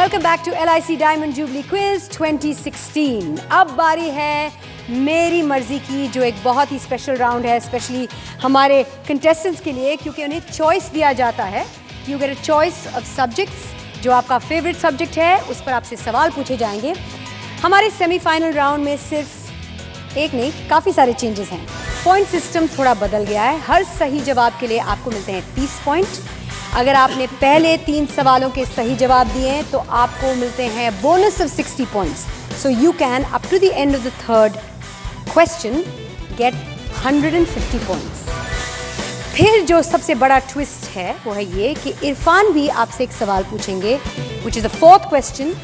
Welcome back to LIC diamond jubilee quiz 2016। अब बारी है मेरी मर्जी की, जो एक बहुत ही स्पेशल राउंड है, स्पेशली हमारे कंटेस्टेंट्स के लिए, क्योंकि उन्हें चॉइस दिया जाता है। You get a choice of subjects. जो आपका फेवरेट सब्जेक्ट है उस पर आपसे सवाल पूछे जाएंगे। हमारे सेमीफाइनल राउंड में सिर्फ एक नहीं, काफ़ी सारे चेंजेस हैं। पॉइंट सिस्टम थोड़ा बदल गया है। हर सही जवाब के लिए आपको मिलते हैं 30 पॉइंट। अगर आपने पहले 3 सवालों के सही जवाब दिए हैं तो आपको मिलते हैं bonus of 60 points. So you can up to the end of the third question get 150 points. फिर जो सबसे बड़ा ट्विस्ट है वो है ये कि इरफान भी आपसे एक सवाल पूछेंगे, which is the fourth question.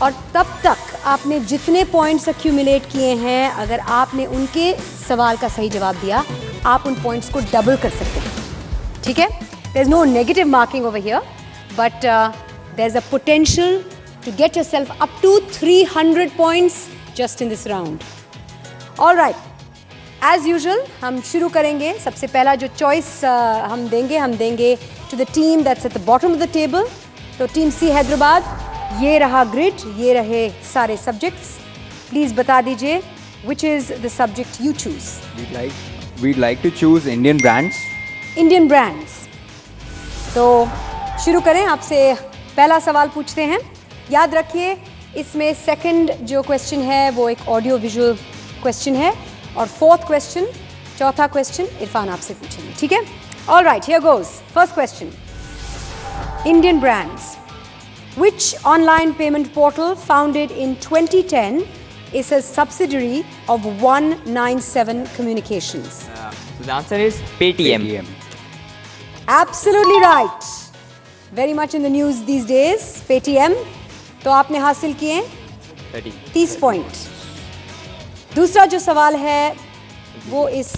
और तब तक आपने जितने पॉइंट्स एक्यूमुलेट किए हैं, अगर आपने उनके सवाल का सही जवाब दिया, आप उन पॉइंट्स को डबल कर सकते हैं। ठीक है? There's no negative marking over here, but there's a potential to get yourself up to 300 points just in this round. All right, as usual, हम शुरू करेंगे। सबसे पहला जो choice हम देंगे to the team that's at the bottom of the table. तो team C Hyderabad, ये रहा grid, ये रहे सारे subjects. Please बता दीजिए which is the subject you choose. We'd like to choose Indian brands. Indian brands. तो शुरू करें। आपसे पहला सवाल पूछते हैं। याद रखिए, इसमें सेकंड जो क्वेश्चन है वो एक ऑडियो विजुअल क्वेश्चन है, और फोर्थ क्वेश्चन, चौथा क्वेश्चन इरफान आपसे पूछेंगे। ठीक है? All right, here goes. First question, Indian brands. Which online payment portal founded in 2010 is a subsidiary of 197 Communications? So the answer is Paytm. Absolutely right. Very much in the news these days. Paytm. तो आपने हासिल किए 30 point. दूसरा जो सवाल है वो इस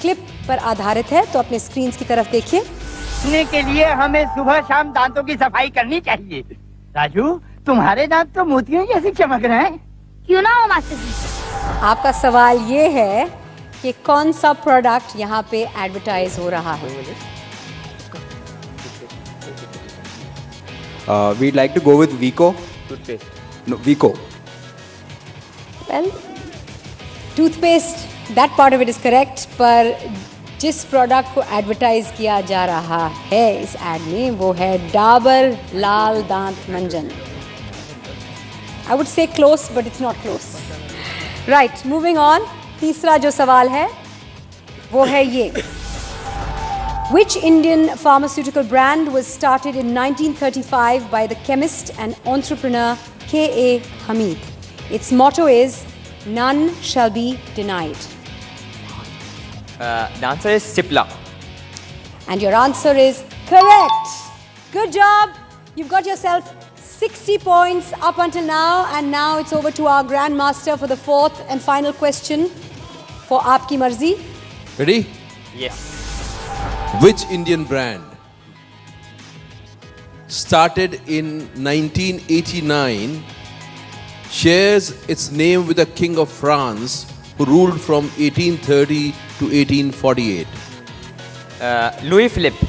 क्लिप पर आधारित है, तो अपने स्क्रीन की तरफ देखिए। पीने के लिए हमें सुबह शाम दांतों की सफाई करनी चाहिए। राजू, तुम्हारे दांत तो मोतियों जैसे चमक रहे हैं। क्यों ना हो मास्टर जी? आपका सवाल ये है कि कौन सा प्रोडक्ट यहाँ पे एडवर्टाइज हो रहा है? We'd like to go with Vico. Toothpaste. No, Vico. Well, toothpaste, that part of it is correct, पर जिस प्रोडक्ट को एडवर्टाइज किया जा रहा है इस एड में वो है डाबर लाल दांत मंजन। I would say close, but it's not close. Right, moving on. तीसरा जो सवाल है वो है ये। Which Indian pharmaceutical brand was started in 1935 by the chemist and entrepreneur K.A. Hamid? Its motto is, none shall be denied. The answer is Cipla. And your answer is correct. Good job. You've got yourself 60 points up until now, and now it's over to our grandmaster for the fourth and final question for Aapki Marzi. Ready? Yes. Which Indian brand started in 1989 shares its name with the King of France who ruled from 1830 to 1848? Louis Philippe.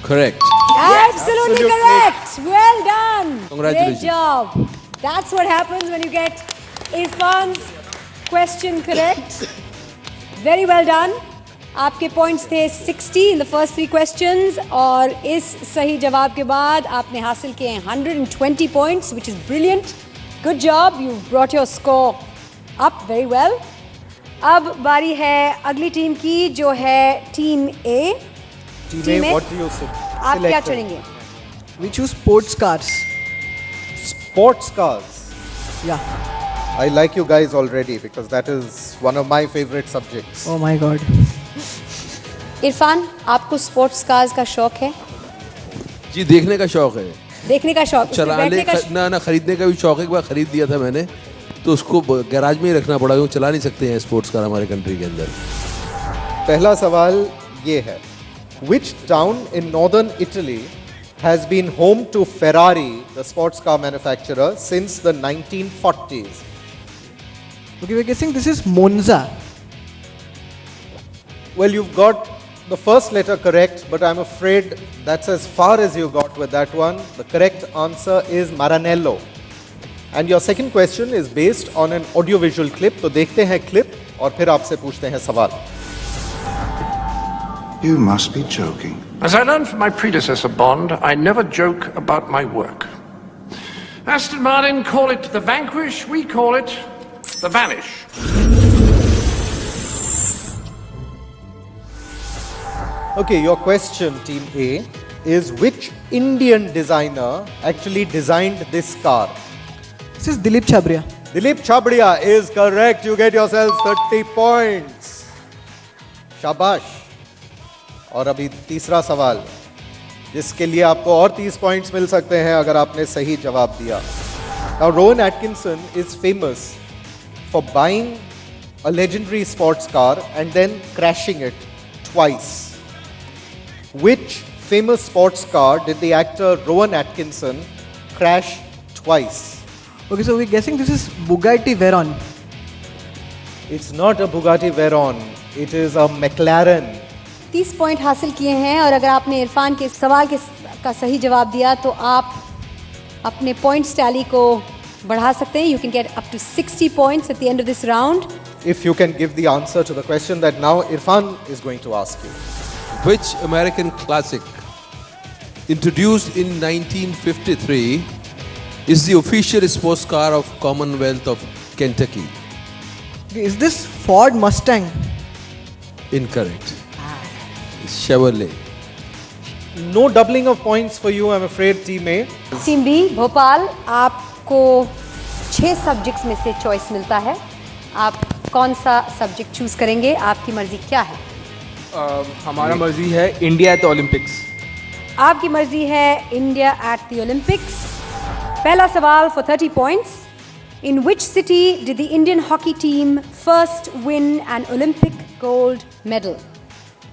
Correct. Absolutely correct. Well done. Congratulations. Great job. That's what happens when you get Irfan's question correct. Very well done. आपके points थे 60 in the first 3 questions, और इस सही जवाब के बाद आपने हासिल किए 120 points, which is brilliant. Good job, you brought your score up very well. अब बारी है अगली टीम की, जो है टीम ए। टीम ए, आप क्या चुनेंगे? We choose sports cars. Sports cars. Yeah. I like you guys already because that is one of my favorite subjects. Oh my God. Irfan, आपको स्पोर्ट्स कार्स का शौक है? जी, देखने का शौक है। देखने का शौक, चलाने का ना खरीदने का भी शौक है। एक बार खरीद लिया था मैंने, तो उसको गैराज में ही रखना पड़ा, क्योंकि चला नहीं सकते हैं स्पोर्ट्स कार हमारे कंट्री के अंदर। पहला सवाल ये है, Which town in northern Italy has been home to Ferrari, the sports car manufacturer, since the 1940s? Okay, we're guessing this is Monza. Well, you've got the first letter correct, but I'm afraid that's as far as you got with that one. The correct answer is Maranello. And your second question is based on an audiovisual clip. तो देखते हैं clip और फिर आपसे पूछते हैं सवाल. You must be joking. As I learned from my predecessor Bond, I never joke about my work. Aston Martin call it the Vanquish, we call it the Vanish. Okay, your question, Team A, is which Indian designer actually designed this car? This is Dilip Chabria. Dilip Chabria is correct. You get yourselves 30 points. शाबाश. और अभी तीसरा सवाल जिसके लिए आपको और 30 points मिल सकते हैं अगर आपने सही जवाब दिया. Now Rowan Atkinson is famous for buying a legendary sports car and then crashing it twice. Which famous sports car did the actor Rowan Atkinson crash twice? Okay, so we're guessing this is Bugatti Veyron. It's not a Bugatti Veyron. It is a McLaren. 30 point हासिल किए हैं और अगर आपने इरफान के सवाल का सही जवाब दिया तो आप अपने पॉइंट्स टैली को बढ़ा सकते हैं. You can get up to 60 points at the end of this round. If you can give the answer to the question that now Irfan is going to ask you. Which American classic, introduced in 1953, is the official sports car of Commonwealth of Kentucky? Okay, is this Ford Mustang? Incorrect. Chevrolet. No doubling of points for you, I'm afraid, Team A. Team B Bhopal, आपको 6 subjects में से choice मिलता है. आप कौन सा subject choose करेंगे? आपकी मर्जी क्या है? हमारा मर्जी है इंडिया एट ओलंपिक्स. आपकी मर्जी है इंडिया एट द ओलंपिक्स. पहला सवाल for 30 points. In which city did the Indian hockey team first win an Olympic gold medal?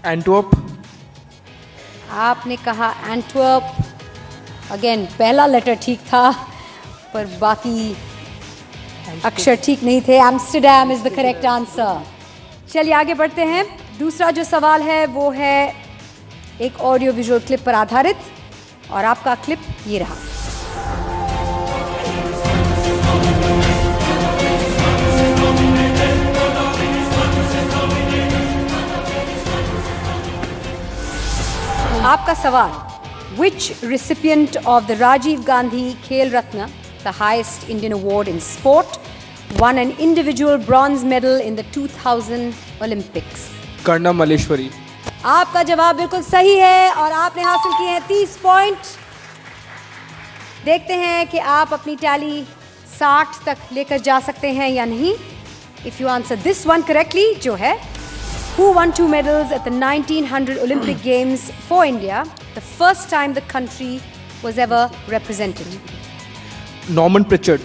Antwerp. आपने कहा एंटवर्प. अगेन पहला लेटर ठीक था पर बाकी अक्षर ठीक नहीं थे. Amsterdam is the correct answer. चलिए आगे बढ़ते हैं. दूसरा जो सवाल है वो है एक ऑडियो विजुअल क्लिप पर आधारित और आपका क्लिप ये रहा. आपका सवाल. Which recipient of the Rajiv Gandhi Khel Ratna, the highest Indian award in sport, won an individual bronze medal in the 2000 Olympics? Karnam Malleswari. आपका जवाब बिल्कुल सही है और आपने हासिल किए हैं 30 पॉइंट. देखते हैं कि आप अपनी टैली 60 तक लेकर जा सकते हैं या नहीं. If you answer this one correctly, जो है who won 2 medals at the 1900 Olympic Games for India, the first time the country was ever represented? Norman Pritchard.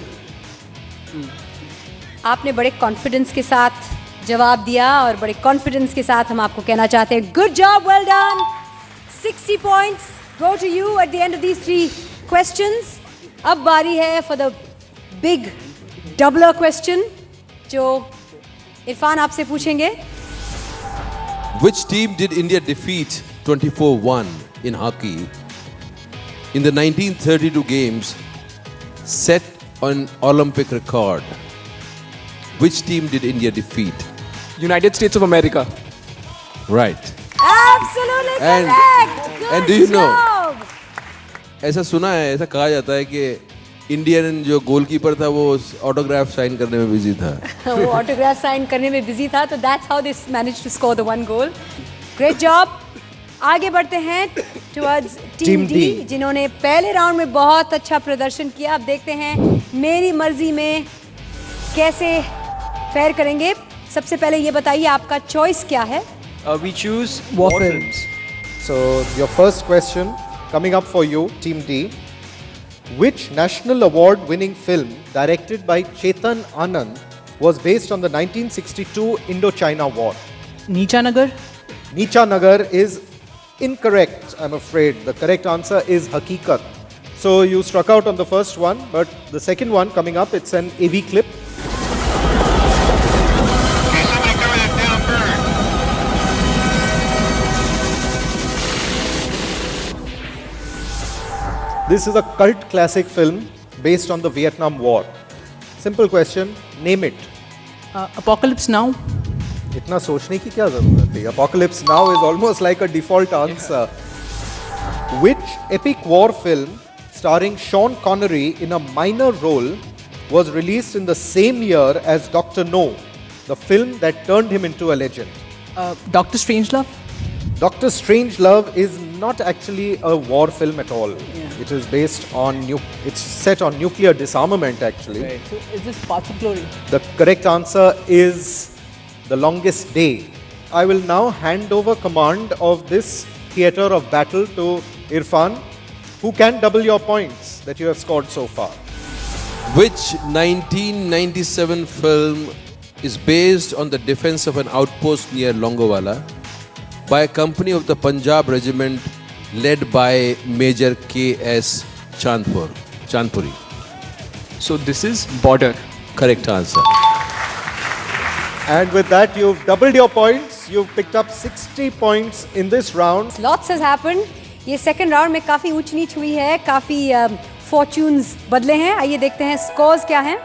आपने बड़े कॉन्फिडेंस के साथ जवाब दिया और बड़े कॉन्फिडेंस के साथ हम आपको कहना चाहते हैं good job, well done. 60 points go to you at the end of these 3 questions. अब बारी है for the big doubler question जो इरफान आपसे पूछेंगे. Which team did India defeat 24-1 in hockey in the 1932 games set on Olympic record? Which team did India defeat? United states of America. Right. Absolutely And- correct. Good and do you know- job. ऐसा सुना है, ऐसा कहा जाता है कि Indian जो goalkeeper था वो ऑटोग्राफ साइन करने में बिजी था. वो ऑटोग्राफ साइन करने में बिजी था तो that's how this manage to score the 1 goal. Great job. आगे बढ़ते हैं टुवर्ड्स टीम डी जिन्होंने पहले राउंड में बहुत अच्छा प्रदर्शन किया. अब देखते हैं मेरी मर्जी में कैसे फेयर करेंगे. सबसे पहले ये बताइए आपका चॉइस क्या है? We choose War war films. So, your first question coming up for you, Team D. Which national award winning film directed by Chetan Anand was based on the 1962 Indochina War? Neecha Nagar. Neecha Nagar is incorrect, I'm afraid. The correct answer is Hakikat. So you struck out on the first one, but the second one coming up, it's an AV clip. This is a cult classic film based on the Vietnam War. Simple question, name it. Apocalypse Now. इतना सोचने की क्या जरूरत है? Apocalypse Now is almost like a default answer. Which epic war film starring Sean Connery in a minor role was released in the same year as Dr. No, the film that turned him into a legend? Doctor Strangelove. Doctor Strangelove is not actually a war film at all. It is based on it's set on nuclear disarmament actually. Right. So is this Paths of Glory? The correct answer is The Longest Day. I will now hand over command of this theatre of battle to Irfan, who can double your points that you have scored so far. Which 1997 film is based on the defense of an outpost near Longowala by a company of the Punjab regiment led by Major K.S. Chandpuri? So this is Border. Correct answer. And with that, you've doubled your points. You've picked up 60 points in this round. Lots has happened. ये second round में काफ़ी ऊंच नीच हुई है, काफ़ी fortunes बदले हैं. आइए देखते हैं स्कोर्स क्या हैं.